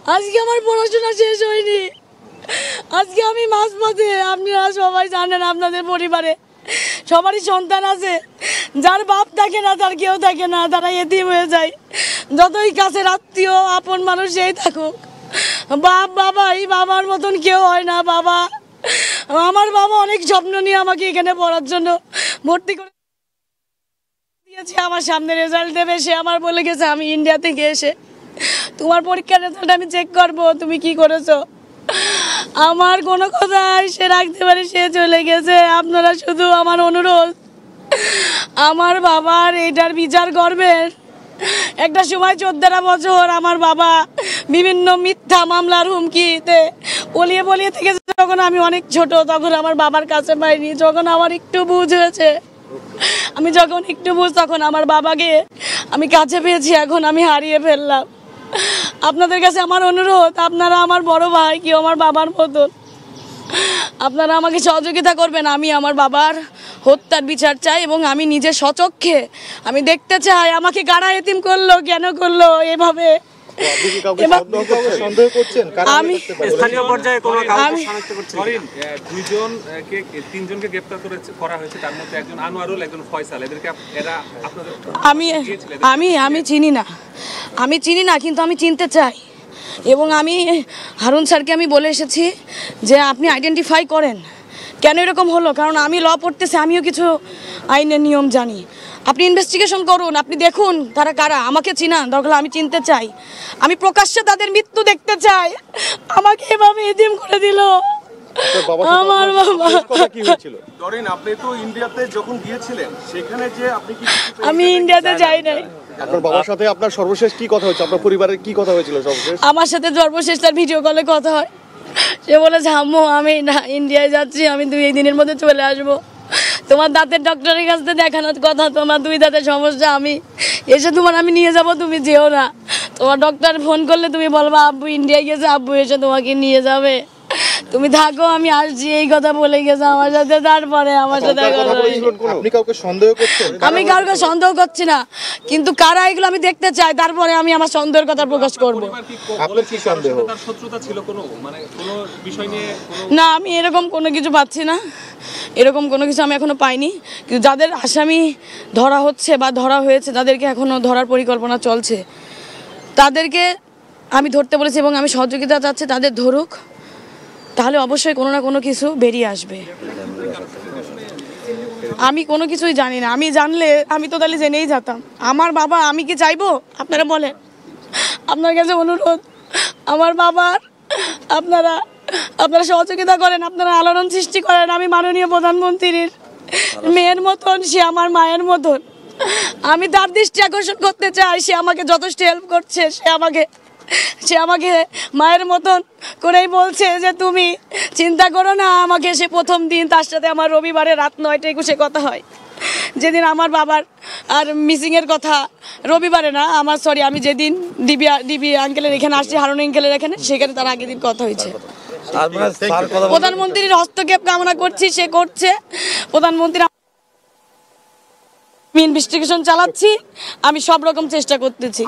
আজকে আমার পড়াশোনা শেষ হয়নি, আজকে আমি মাঝপথে। আপনারা সবাই জানেন আপনাদের পরিবারে সবারই সন্তান আছে, যার বাপ থাকে না, তার কেউ থাকে না, তারা এতিম হয়ে যায়। যতই কাছের আত্মীয় আপন মানুষ যেই থাকুক, বাবাই বাবার মতন কেউ হয় না। আমার বাবা অনেক স্বপ্ন নিয়ে আমাকে এখানে পড়ার জন্য ভর্তি করে দিয়েছে। আমার সামনে রেজাল্ট দেবে, সে আমার বলে গেছে আমি ইন্ডিয়া থেকে এসে তোমার পরীক্ষার রেজাল্ট আমি চেক করবো, তুমি কি করেছো। আমার কোনো কথাই সে রাখতে পারে, সে চলে গেছে। আপনারা শুধু আমার অনুরোধ, আমার বাবার এটার বিচার করবেন। একটা সময় 14 বছর আমার বাবা বিভিন্ন মিথ্যা মামলার হুমকিতে বলিয়ে থেকে, যখন আমি অনেক ছোট তখন আমার বাবার কাছে পাইনি। যখন আমার একটু বুঝ হয়েছে, তখন আমার বাবাকে আমি কাছে পেয়েছি, এখন আমি হারিয়ে ফেললাম। আপনাদের কাছে আমার অনুরোধ, আপনারা আমার বড় ভাই, কেউ আমার বাবার মতন, আপনারা আমাকে সহযোগিতা করবেন। আমি আমার বাবার হত্যার বিচার চাই এবং আমি নিজে স্বচক্ষে আমি দেখতে চাই আমাকে কারা এতিম করলো, কেন করলো এভাবে। আমি চিনি না, কিন্তু আমি চিনতে চাই এবং আমি হারুন স্যারকে আমি বলে এসেছি যে আপনি আইডেন্টিফাই করেন কেন এরকম হলো, কারণ আমি ল পড়তেছি, আমিও কিছু আইনের নিয়ম জানি। আপনি ইনভেস্টিগেশন করুন, আপনি দেখুন তারা কারা, আমাকে চিনান, দরকার আমি চিনতে চাই, আমি প্রকাশ্যে তাদের মৃত্যু দেখতে চাই। আমাকে এভাবে এতিম করে দিল আমার বাবা। আপনি তো ইন্ডিয়াতে যখন গিয়েছিলেন, সেখানে যে আপনি কি আমি ইন্ডিয়াতে যাই নাই। আপনার বাবার সাথে আপনার সর্বশেষ কি কথা হয়েছে, আপনার পরিবারের কি কথা হয়েছিল সর্বশেষ? আমার সাথে সর্বশেষ তার ভিডিও কলে কথা হয়। সে বলেছে আম্মু আমি না ইন্ডিয়ায় যাচ্ছি, আমি 2 দিনের মধ্যে চলে আসবো। তোমার দাঁতের ডক্টরের কাছে দেখানোর কথা, তোমার 2 দাঁতের সমস্যা, আমি এসে আমি নিয়ে যাব, তুমি যেও না। তোমার ডক্টর ফোন করলে তুমি বলবা আব্বু ইন্ডিয়ায় গেছে, আব্বু এসে তোমাকে নিয়ে যাবে, তুমি থাকো, আমি আসছি, এই কথা বলে গেছে আমার সাথে। তারপরে আমার সাথে আমি কাউকে সন্দেহ করছি না, কিন্তু কারা এগুলো আমি দেখতে চাই, তারপরে আমি আমার সন্দেহের কথা প্রকাশ করবো। না, আমি এরকম কোনো কিছু পাচ্ছি না, এরকম কোনো কিছু আমি এখনো পাইনি। কিন্তু যাদের আসামি ধরা হচ্ছে বা ধরা হয়েছে, তাদেরকে এখনো ধরার পরিকল্পনা চলছে, তাদেরকে আমি ধরতে বলেছি এবং আমি সহযোগিতা চাচ্ছি, তাদের ধরুক, তাহলে অবশ্যই কোনো না কোনো কিছু বেরিয়ে আসবে। আমি কোনো কিছুই জানি না, আমি জানলে আমি তো তাহলে জেনেই যেতাম। আমার বাবা, আমি কি চাইবো? আপনারা বলেন, আপনার কাছে অনুরোধ, আমার বাবার আপনারা সহযোগিতা করেন, আপনারা আলোড়ন সৃষ্টি করেন। আমি মাননীয় প্রধানমন্ত্রীর মেয়ের মতন, সে আমার মায়ের মতন, আমি তার দৃষ্টি আকর্ষণ করতে চাই। সে আমাকে যথেষ্ট হেল্প করছে, সে আমাকে মায়ের মতন করেই বলছে যে তুমি চিন্তা করো না। আমাকে সে প্রথম দিন তার সাথে আমার রবিবারে রাত 9:21 কথা হয়, যেদিন আমার বাবার আর মিসিংয়ের কথা, রবিবারে না আমার আমি যেদিন ডিবি আঙ্কেলের এখানে আসছি, হারুন আঙ্কেলের এখানে, সেখানে তার আগের দিন কথা হয়েছে। প্রধানমন্ত্রীর হস্তক্ষেপ কামনা করছি, সে করছে। প্রধানমন্ত্রী ইনভেস্টিগেশন চালাচ্ছি, আমি সব রকম চেষ্টা করতেছি।